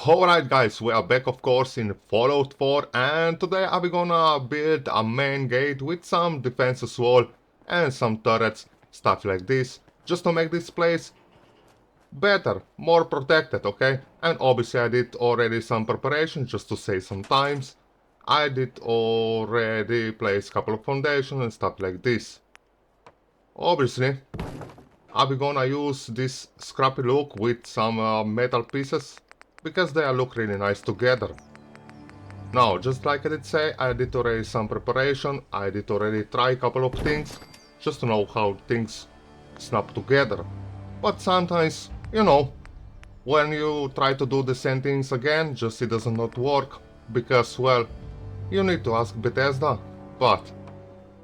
Alright guys, we are back of course in Fallout 4 and today I'm gonna build a main gate with some defenses wall and some turrets, stuff like this, just to make this place better, more protected, okay? And obviously I did already some preparation just to save some times. I did already place a couple of foundations and stuff like this. Obviously, I'm gonna use this scrappy look with some metal pieces because they look really nice together. Now, just like I did say, I did already some preparation, I did already try a couple of things, just to know how things snap together. But sometimes, you know, when you try to do the same things again, just it does not work, because, well, you need to ask Bethesda, but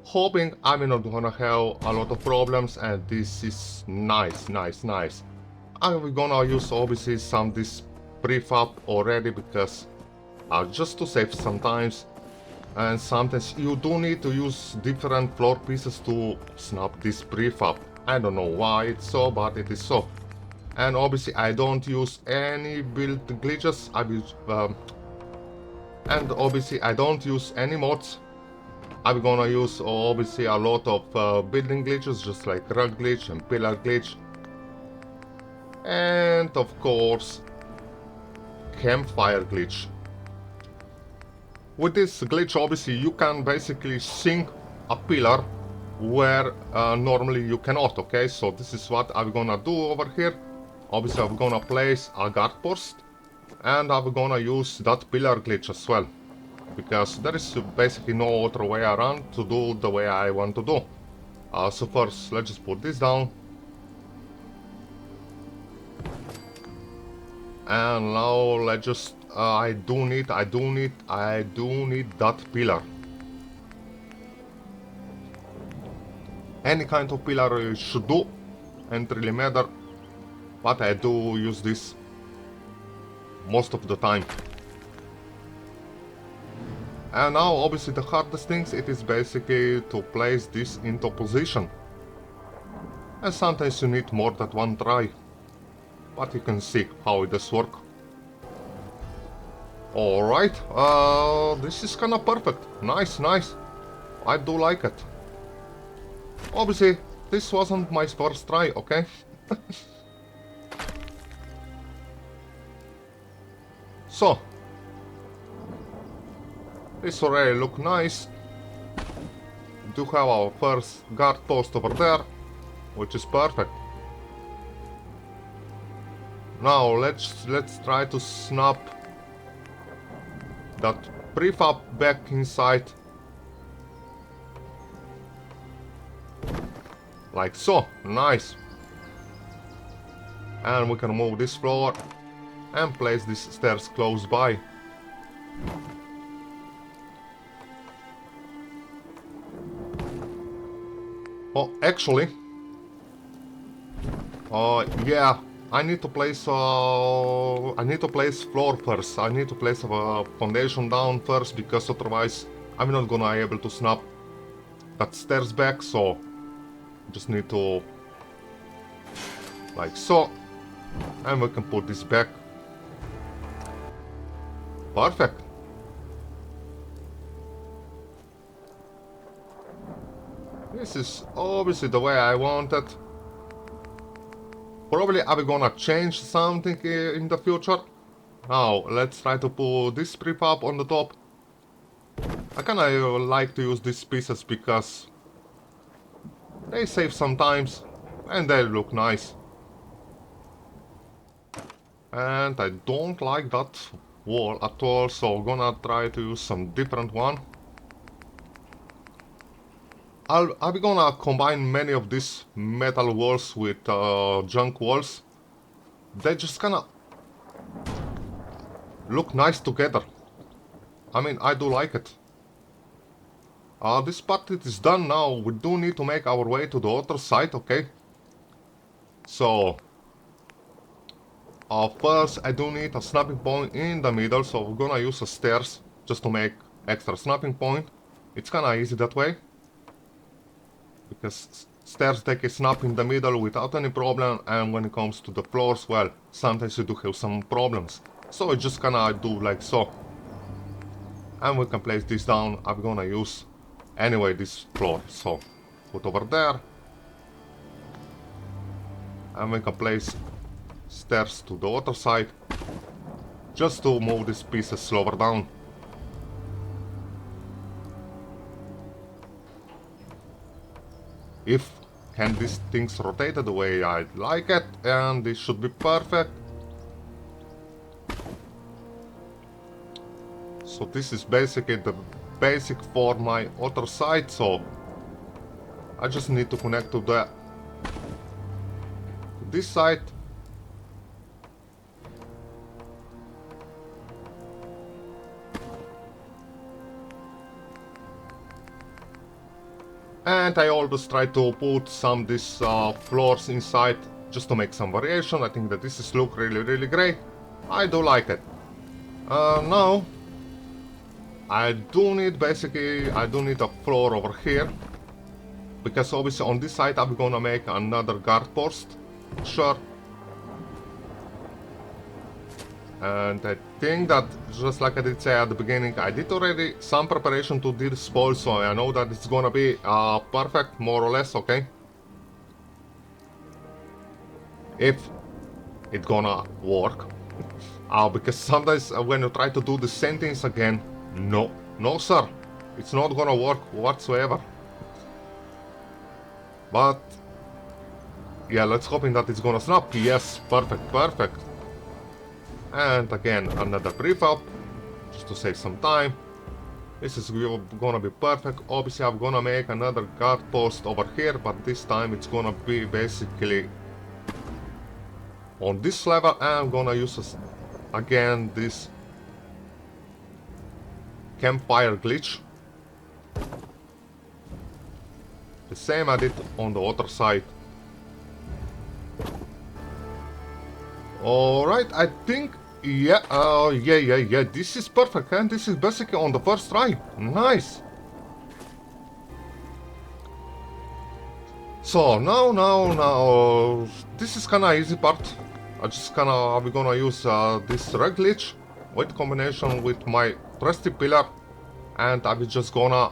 hoping I'm not gonna have a lot of problems, and this is nice. I'm gonna use obviously some this prefab already because just to save sometimes, and sometimes you do need to use different floor pieces to snap this prefab. I don't know why it's so, but it is so. And obviously I don't use any build glitches, and obviously I don't use any mods. I'm gonna use obviously a lot of building glitches, just like rug glitch and pillar glitch. And of course, campfire glitch. With this glitch, obviously, you can basically sink a pillar where normally you cannot, okay? So this is what I'm gonna do over here. Obviously, I'm gonna place a guard post, and I'm gonna use that pillar glitch as well. Because there is basically no other way around to do the way I want to do. So first, let's just put this down. And now let's just I do need that pillar. Any kind of pillar should do, and really matter, but I do use this most of the time. And now obviously the hardest things, it is basically to place this into position. And sometimes you need more than one try. But you can see how it does work. Alright, this is kinda perfect. Nice. I do like it. Obviously, this wasn't my first try, okay? So, this already look nice. We do have our first guard post over there, which is perfect. Now let's try to snap that prefab back inside. Like so, nice. And we can move this floor and place these stairs close by. Oh, actually, yeah, I need to place floor first. I need to place a foundation down first, because otherwise I'm not gonna be able to snap that stairs back. So just need to like so, and we can put this back. Perfect. This is obviously the way I want it. Probably I'm gonna change something in the future. Now, let's try to put this prefab on the top. I kinda like to use these pieces because they save some times and they look nice. And I don't like that wall at all, so I'm gonna try to use some different one. I'm gonna combine many of these metal walls with junk walls. They just kinda look nice together. I mean, I do like it. This part it is done now. We do need to make our way to the other side, okay? So, first I do need a snapping point in the middle, so we're gonna use the stairs just to make extra snapping point. It's kinda easy that way, because stairs take a snap in the middle without any problem, and when it comes to the floors, well, sometimes you do have some problems. So we're just gonna do like so. And we can place this down. I'm gonna use anyway this floor. So put over there. And we can place stairs to the other side. Just to move these pieces slower down. If can these things rotate the way I'd like it, and this should be perfect. So this is basically the basic for my other side, so I just need to connect to this side. And I always try to put some of these floors inside just to make some variation. I think that this is look really great. I do like it. Now I do need a floor over here, because obviously on this side I'm gonna make another guard post. Sure. And I think that, just like I did say at the beginning, I did already some preparation to this spoil, so I know that it's gonna be perfect, more or less, okay? If it's gonna work. Because sometimes when you try to do the same things again, no sir, it's not gonna work whatsoever. But yeah, let's hoping that it's gonna snap. Yes, perfect. And again, another prefab, just to save some time. This is gonna be perfect. Obviously, I'm gonna make another guard post over here, but this time it's gonna be basically on this level, and I'm gonna use again this campfire glitch. The same I did on the other side. Alright, I think, yeah, this is perfect, and this is basically on the first try. Nice. So, now, this is kinda easy part. I'm gonna use this red glitch with combination with my trusty pillar, and I'm just gonna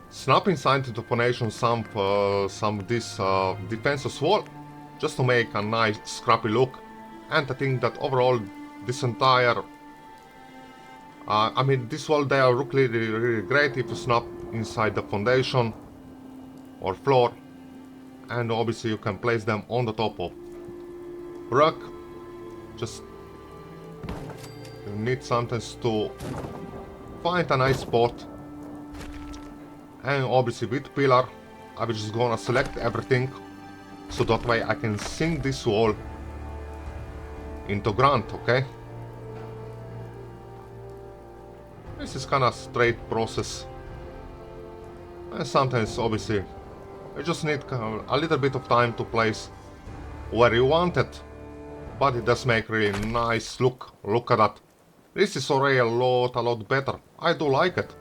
snap inside the foundation some of this defensive wall, just to make a nice scrappy look. And I think that overall this entire this wall there look really great if you snap inside the foundation or floor, and obviously you can place them on the top of rock. Just you need sometimes to find a nice spot. And obviously with pillar, I'm just gonna select everything, so that way I can sink this wall into ground, okay? This is kinda straight process. And sometimes obviously you just need a little bit of time to place where you want it. But it does make really nice look. Look at that. This is already a lot better. I do like it.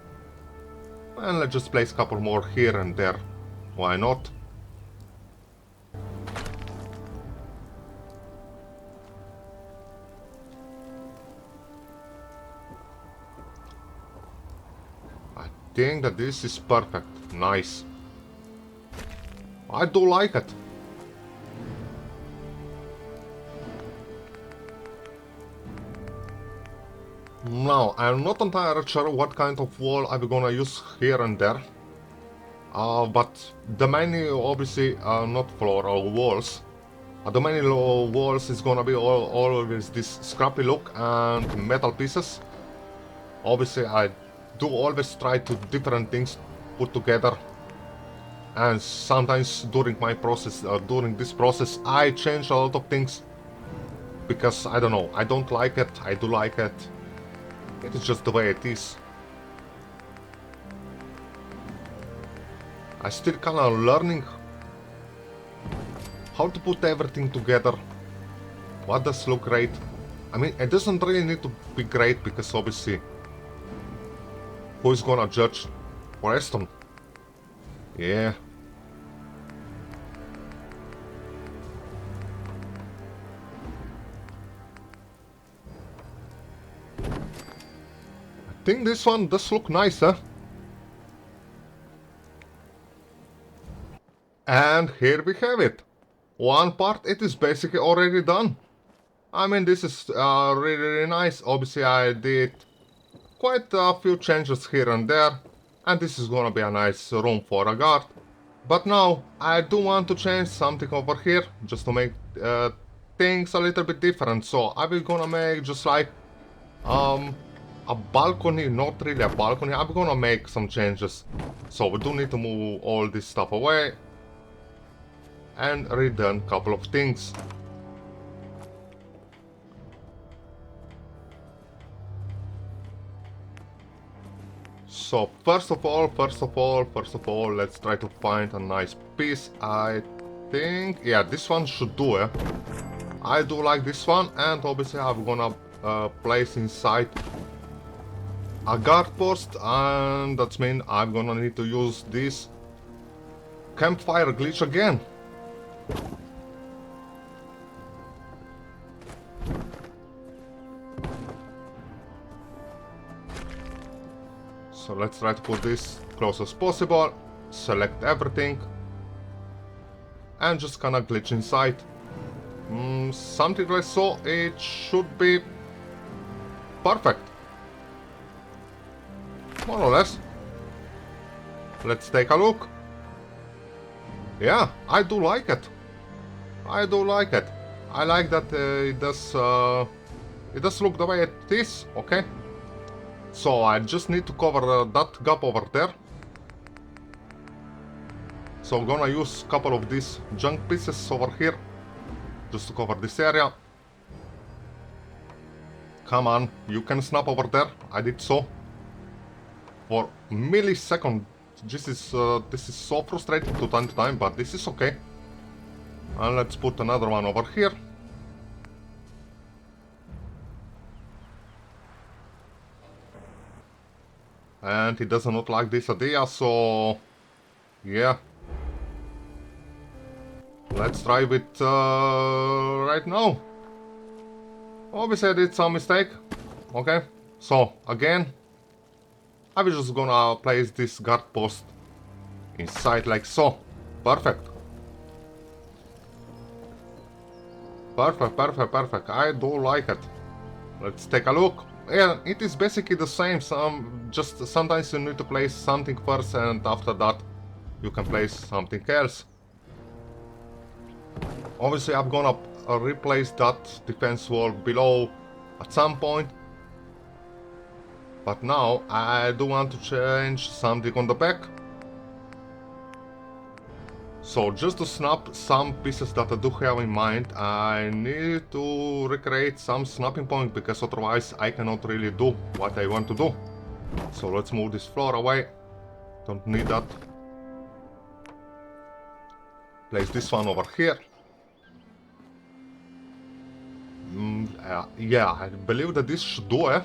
And let's just place a couple more here and there. Why not? I think that this is perfect. Nice. I do like it. Now, I'm not entirely sure what kind of wall I'm gonna use here and there. But the main, obviously, not floor or walls. The main walls is gonna be always this scrappy look and metal pieces. Obviously, I do always try to different things put together. And sometimes during my process, during this process, I change a lot of things. Because, I don't know, I don't like it, I do like it. It is just the way it is. I still kinda learning how to put everything together. What does look great? I mean, it doesn't really need to be great, because obviously, who is gonna judge Preston? Yeah. think this one does look nice, huh? And here we have it. One part, it is basically already done. I mean, this is really, really nice. Obviously, I did quite a few changes here and there. And this is gonna be a nice room for a guard. But now, I do want to change something over here, just to make things a little bit different. So, I will gonna make just like a balcony, not really a balcony. I'm gonna make some changes. So, we do need to move all this stuff away. And redone a couple of things. So first of all, let's try to find a nice piece. I think, yeah, this one should do it. I do like this one, and obviously I'm gonna place inside a guard post, and that means I'm gonna need to use this campfire glitch again. So let's try to put this close as possible, select everything, and just kinda glitch inside. Something like so, it should be perfect. More or less. Let's take a look. Yeah, I do like it. I do like it. I like that it does look the way it is, okay? So I just need to cover that gap over there. So I'm gonna use a couple of these junk pieces over here, just to cover this area. Come on, you can snap over there. I did so. For millisecond. This is so frustrating to time, but this is okay. And let's put another one over here. And he does not like this idea, so yeah. Let's try it right now. Obviously I did some mistake. Okay, so again, I was just gonna place this guard post inside like so. Perfect. Perfect. I do like it. Let's take a look. Yeah, it is basically the same. Just sometimes you need to place something first, and after that you can place something else. Obviously I'm gonna replace that defense wall below at some point. But now I do want to change something on the back. So just to snap some pieces that I do have in mind, I need to recreate some snapping point, because otherwise I cannot really do what I want to do. So let's move this floor away. Don't need that. Place this one over here. Yeah, I believe that this should do it.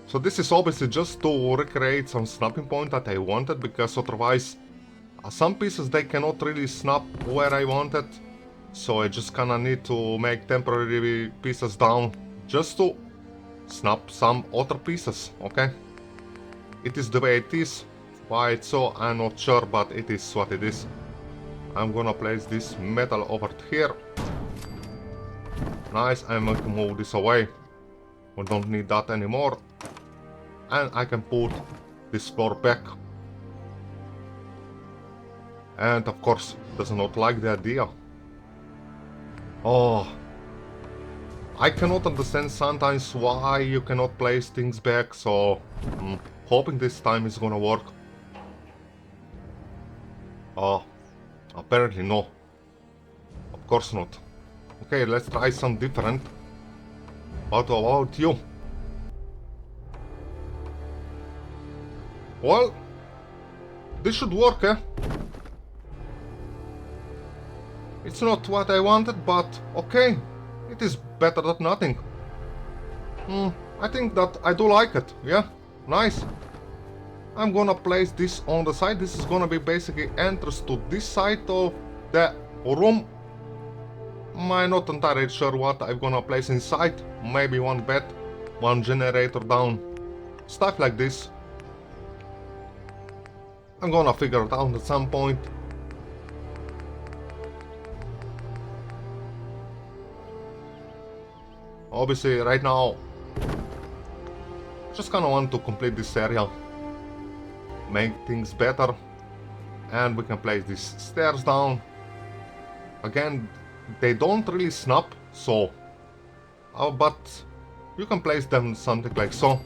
So this is obviously just to recreate some snapping point that I wanted, because otherwise some pieces they cannot really snap where I wanted. So I just kinda need to make temporary pieces down just to snap some other pieces, okay? It is the way it is. Why it's so, I'm not sure, but it is what it is. I'm gonna place this metal over here. Nice, I'm going to move this away. We don't need that anymore. And I can put this floor back. And of course, does not like the idea. Oh, I cannot understand sometimes why you cannot place things back, so hoping this time is gonna work. Oh, apparently no. Of course not. Okay, let's try some different. What about you? Well, this should work, eh? It's not what I wanted, but okay. It is better than nothing. I think that I do like it, yeah? Nice. I'm gonna place this on the side. This is gonna be basically entrance to this side of the room. I'm not entirely sure what I'm gonna place inside. Maybe one bed, one generator down, stuff like this. I'm gonna figure it out at some point. Obviously, right now, just kinda want to complete this area, make things better, and we can place these stairs down. Again, they don't really snap, so... but you can place them something like so.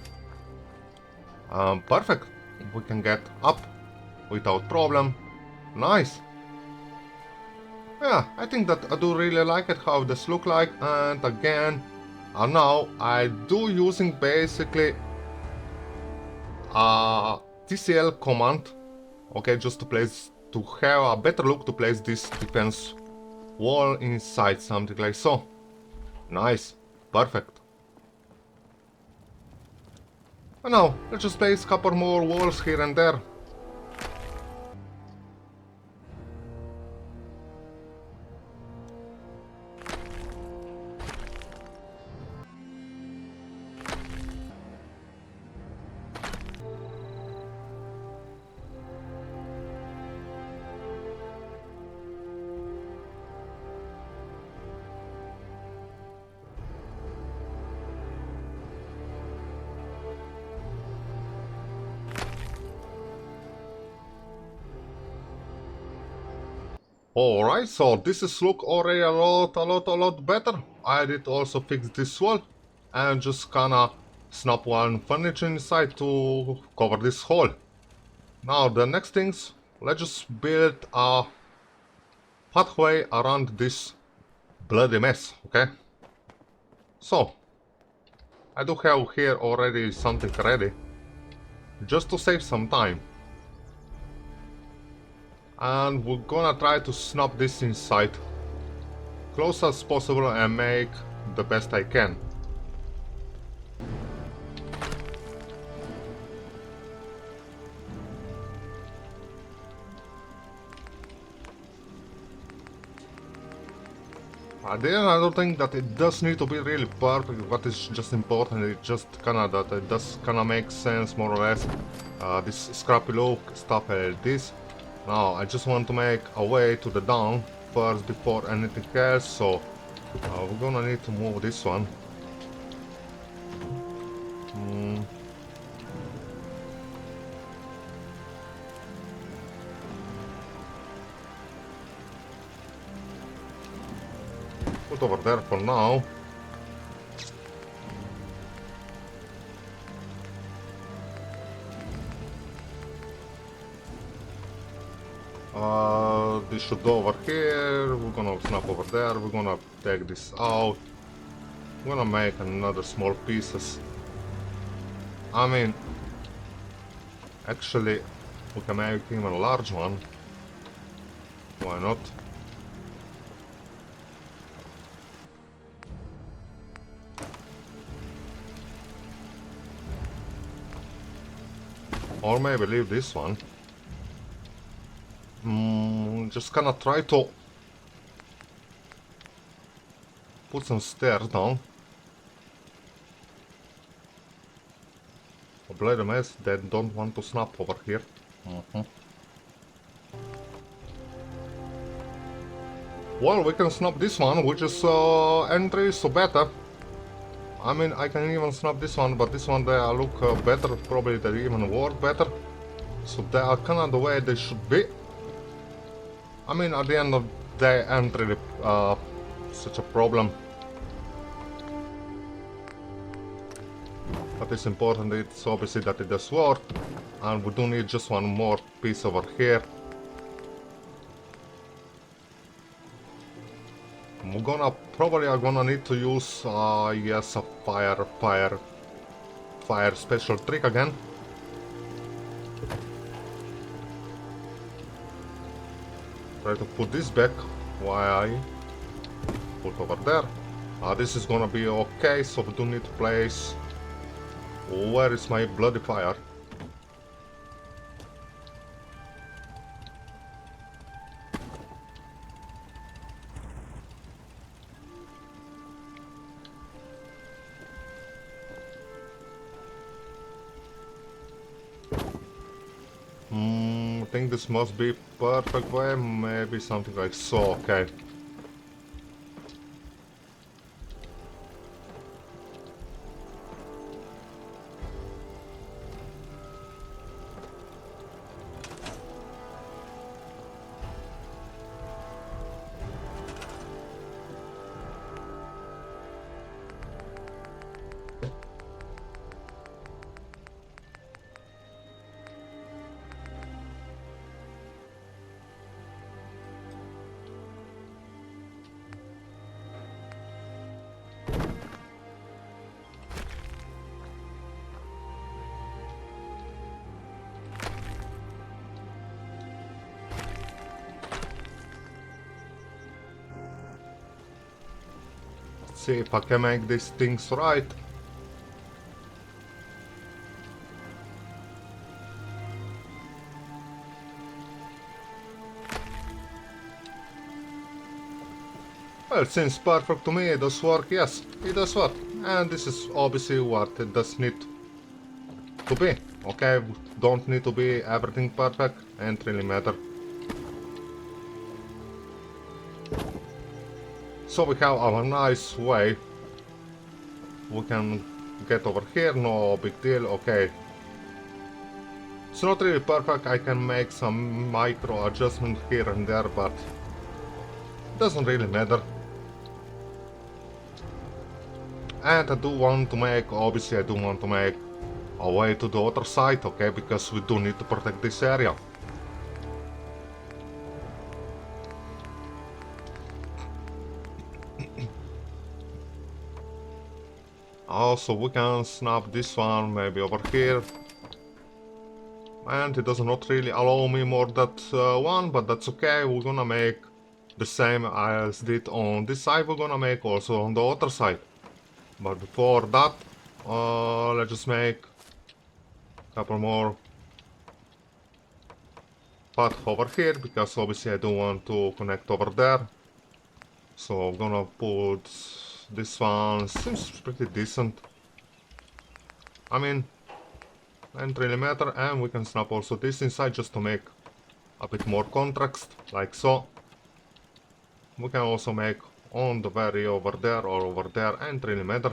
Perfect. We can get up without problem. Nice. Yeah, I think that I do really like it how this look like, and again, now I do using basically TCL command, okay, just to place, to have a better look to place this defense wall inside, something like so. Nice, perfect. And now, let's just place a couple more walls here and there. Alright, so this is look already a lot better. I did also fix this wall and just kinda snap one furniture inside to cover this hole. Now the next things, let's just build a pathway around this bloody mess, okay? So, I do have here already something ready, just to save some time. And we're gonna try to snap this inside close as possible and make the best I can. At the end, I don't think that it does need to be really perfect. What is just important is just kinda that it does kinda make sense more or less. This scrappy look, stuff like this. Now I just want to make a way to the down first before anything else, so we're gonna need to move this one. Put over there for now. This should go over here. We're gonna snap over there. We're gonna take this out. We're gonna make another small pieces. I mean, actually, we can make even a large one. Why not? Or maybe leave this one. Just gonna try to put some stairs down. A bloody mess, they don't want to snap over here. Well, we can snap this one, which is entry, so better. I mean, I can even snap this one, but this one they look better, probably they even work better. So they are kinda the way they should be. I mean, at the end of the day, ain't really such a problem. But it's important, it's obviously that it does work. And we do need just one more piece over here. We're gonna probably need to use yes, a fire special trick again. Try to put this back while I put over there. This is gonna be okay, so we do need to place. Where is my bloody fire? don't think this must be perfect way, maybe something like so, okay. See if I can make these things right. Well, it seems perfect to me, it does work, yes, it does work. And this is obviously what it does need to be. Okay, don't need to be everything perfect, ain't really matter. So we have our nice way. We can get over here, no big deal, okay. It's not really perfect, I can make some micro adjustment here and there, but it doesn't really matter. And I do want to make, obviously I do want to make a way to the other side, okay, because we do need to protect this area. Also, we can snap this one maybe over here. And it does not really allow me more that one, but that's okay. We're gonna make the same as did on this side, we're gonna make also on the other side. But before that, let's just make a couple more path over here, because obviously I do want to connect over there. So I'm gonna put this one, seems pretty decent. I mean, doesn't really matter, and we can snap also this inside just to make a bit more contrast, like so. We can also make on the very over there or over there, and really matter.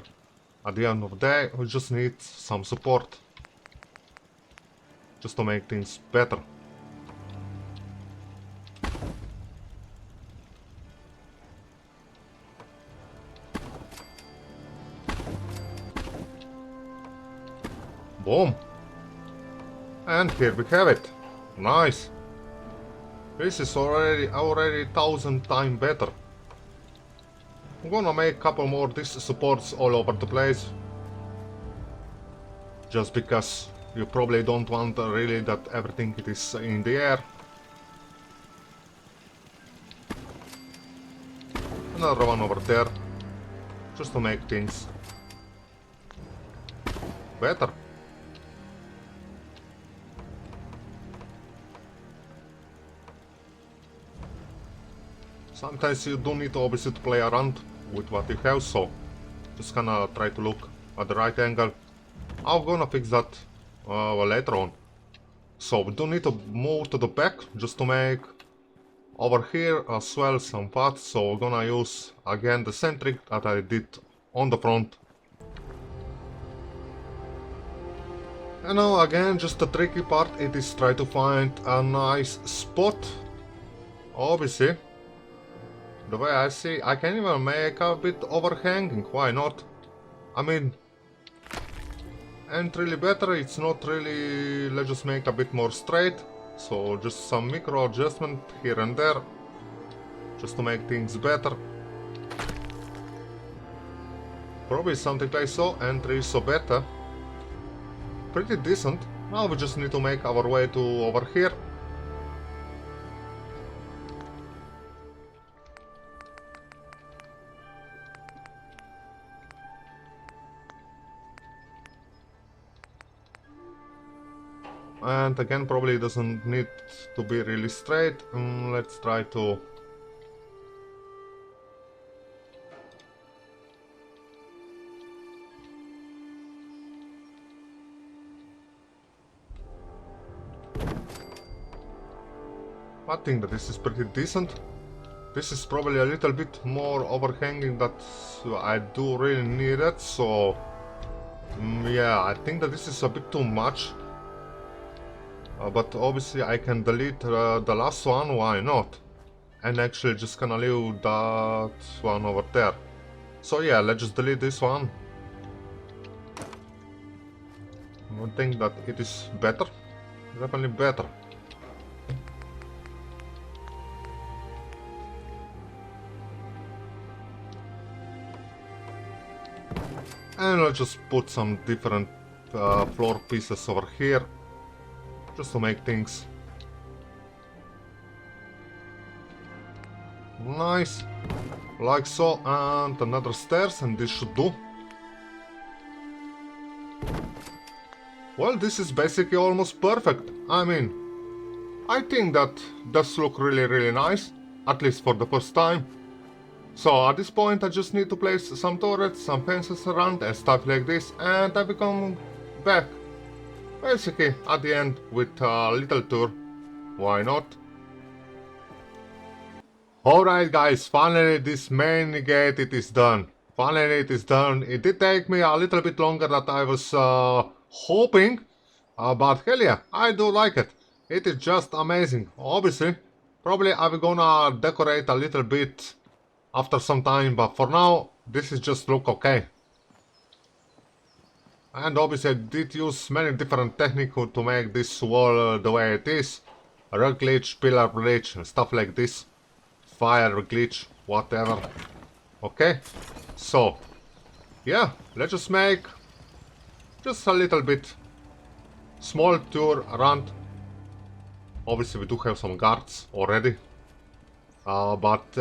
At the end of the day, we just need some support, just to make things better. Boom! And here we have it. Nice! This is already 1000 times better. I'm gonna make a couple more these supports all over the place. Just because you probably don't want really that everything it is in the air. Another one over there. Just to make things better. Sometimes you do need to obviously to play around with what you have, so just gonna try to look at the right angle. I'm gonna fix that later on. So we do need to move to the back just to make over here as well some paths. So we're gonna use again the same trick that I did on the front. And now again, just the tricky part, it is try to find a nice spot. Obviously, the way I see, I can even make a bit overhanging, why not? I mean, ain't really better, it's not really, let's just make a bit more straight. So just some micro adjustment here and there, just to make things better. Probably something like so, and 3 so better. Pretty decent. Now we just need to make our way to over here. And again, probably doesn't need to be really straight. Let's try to... I think that this is pretty decent. This is probably a little bit more overhanging that I do really need it, so yeah, I think that this is a bit too much. But obviously I can delete the last one, why not? And actually just gonna leave that one over there. So yeah, let's just delete this one. I think that it is better, definitely better. And let's just put some different floor pieces over here, just to make things nice, like so, and another stairs, and this should do. Well, this is basically almost perfect. I mean, I think that does look really nice, at least for the first time. So at this point I just need to place some turrets, some fences around and stuff like this, and I become back basically at the end with a little tour. Why not? Alright guys, finally this main gate, it is done. Finally it is done. It did take me a little bit longer than I was hoping, but hell yeah, I do like it. It is just amazing. Obviously, probably I'm gonna decorate a little bit after some time, but for now, this is just look okay. And obviously I did use many different techniques to make this wall the way it is. Rug glitch, pillar glitch, and stuff like this. Fire glitch, whatever. Okay, so, yeah, let's just make just a little bit small tour around. Obviously we do have some guards already. But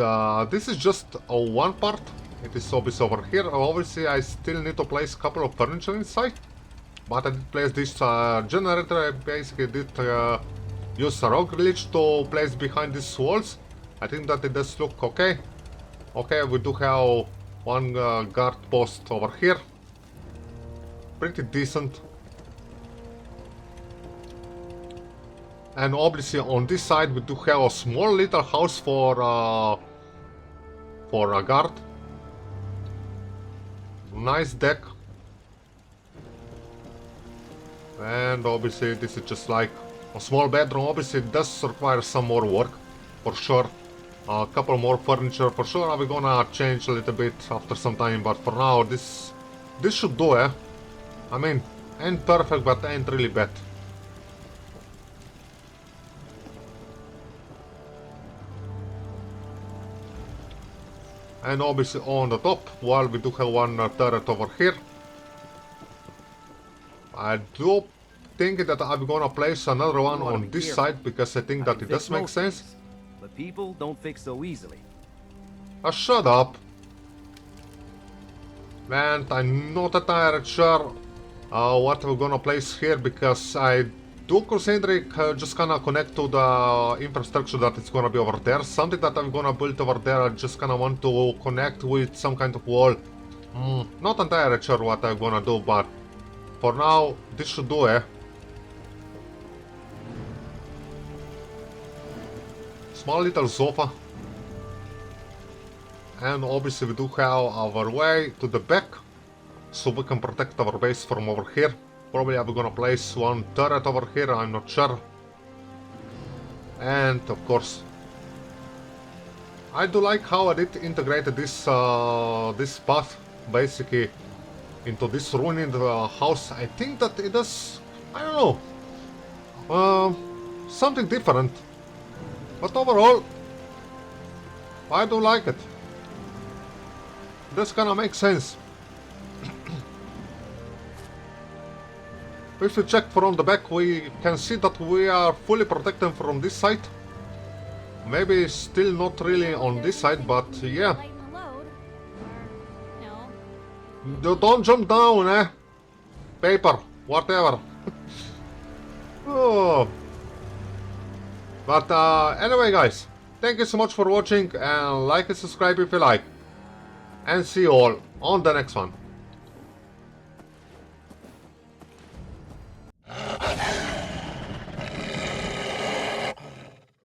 this is just one part. It is obviously over here. Obviously I still need to place a couple of furniture inside. But I did place this generator. I basically did use a rock glitch to place behind these walls. I think that it does look okay. Okay, we do have one guard post over here. Pretty decent. And obviously on this side we do have a small little house for a guard. Nice deck. And obviously this is just like a small bedroom. Obviously it does require some more work, for sure. A couple more furniture, for sure. I'm gonna change a little bit after some time, but for now this should do, eh? I mean, ain't perfect, but ain't really bad. And obviously on the top, while we do have one turret over here, I do think that I'm gonna place another one on this side, because I think that it does make sense. But people don't fix so easily. Shut up. Man, I'm not entirely sure what we're gonna place here, because I do consider just gonna connect to the infrastructure that is gonna be over there. Something that I'm gonna build over there, I just gonna want to connect with some kind of wall. Not entirely sure what I'm gonna do, but for now, this should do, eh? Small little sofa. And obviously we do have our way to the back, so we can protect our base from over here. Probably I'm gonna place one turret over here, I'm not sure. And of course, I do like how I did integrate this this path basically into this ruined house. I think that it does, I don't know, something different. But overall, I do like it. This kinda makes sense. If we check from the back, we can see that we are fully protected from this side. Maybe still not really on this side, but yeah. Don't jump down, eh? Paper, whatever. Oh. But anyway guys, thank you so much for watching, and like and subscribe if you like. And see you all on the next one.